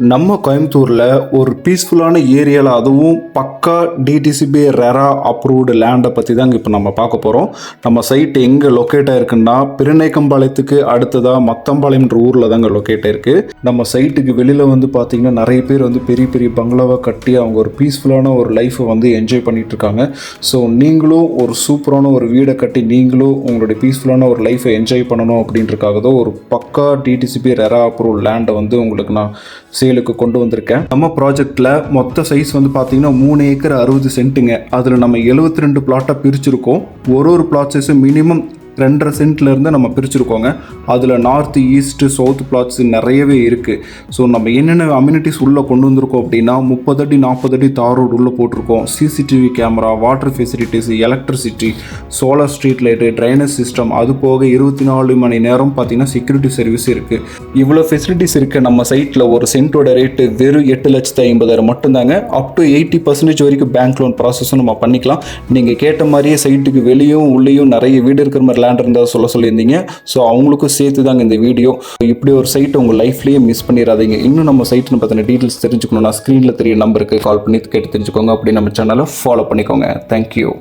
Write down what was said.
நம்ம கோயம்புத்தூரில் ஒரு பீஸ்ஃபுல்லான ஏரியாவில் அதுவும் பக்கா டிடிசிபி ரெரா அப்ரூவ்டு லேண்டை பற்றி தாங்க இப்போ நம்ம பார்க்க போகிறோம். நம்ம சைட் எங்கே லொக்கேட் ஆகிருக்குன்னா பெருநேக்கம்பாளையத்துக்கு அடுத்ததாக மத்தம்பாளையம்ன்ற ஊரில் தாங்க லொக்கேட் ஆகிருக்கு. நம்ம சைட்டுக்கு வெளியில் வந்து பார்த்திங்கன்னா நிறைய பேர் வந்து பெரிய பெரிய பங்களாவாக கட்டி அவங்க ஒரு பீஸ்ஃபுல்லான ஒரு லைஃப்பை வந்து என்ஜாய் பண்ணிகிட்டு இருக்காங்க. ஸோ நீங்களும் ஒரு சூப்பரான ஒரு வீடை கட்டி நீங்களும் உங்களுடைய பீஸ்ஃபுல்லான ஒரு லைஃப்பை என்ஜாய் பண்ணணும் அப்படின்றக்காக தான் ஒரு பக்கா டிடிசிபி ரெரா அப்ரூவ் லேண்டை வந்து உங்களுக்கு நான் சேலுக்கு கொண்டு வந்திருக்கேன். நம்ம ப்ராஜெக்டில் மொத்த சைஸ் வந்து பார்த்தீங்கன்னா 3 ஏக்கர் 60 சென்ட்டுங்க. அதில் நம்ம 72 பிளாட்டாக பிரிச்சிருக்கோம். ஒரு பிளாட் சைஸும் மினிமம் 2.5 சென்ட்லேருந்து நம்ம பிரிச்சுருக்கோங்க. அதில் நார்த் ஈஸ்ட்டு சவுத் பிளாட்ஸ் நிறையவே இருக்குது. ஸோ நம்ம என்னென்ன அம்யூனிட்டிஸ் உள்ளே கொண்டு வந்திருக்கோம் அப்படின்னா 30 அடி 40 அடி தார் ரோடு உள்ளே போட்டிருக்கோம். CCTV camera, water facilities, electricity, solar street light, drainage system, அது போக 24 மணி நேரம் பார்த்தீங்கன்னா செக்யூரிட்டி சர்வீஸ் இருக்குது. இவ்வளோ ஃபெசிலிட்டிஸ் இருக்குது. நம்ம சைட்டில் ஒரு சென்ட்டோட ரேட்டு வெறும் 8,50,000 மட்டும்தாங்க. அப் டு 80% வரைக்கும் பேங்க் லோன் ப்ராசஸும் நம்ம பண்ணிக்கலாம். நீங்கள் கேட்ட மாதிரியே சைட்டுக்கு வெளியும் உள்ளேயும் நிறைய வீடு இருக்கிற மாதிரி லேண்ட் இருந்தால் சொல்லியிருந்தீங்க. ஸோ அவங்களுக்கும் சேர்த்து தாங்க இந்த வீடியோ. இப்படி ஒரு சைட் உங்கள் லைஃப்லேயே மிஸ் பண்ணிடாதீங்க. இன்னும் நம்ம சைட்டில் பற்றின டீட்டெயில்ஸ் தெரிஞ்சுக்கணும்னா ஸ்க்ரீனில் தெரிய நம்பருக்கு கால் பண்ணி கேட்டு தெரிஞ்சுக்கோங்க. அப்படி நம்ம சேனலை ஃபாலோ பண்ணிக்கோங்க. தேங்க்யூ.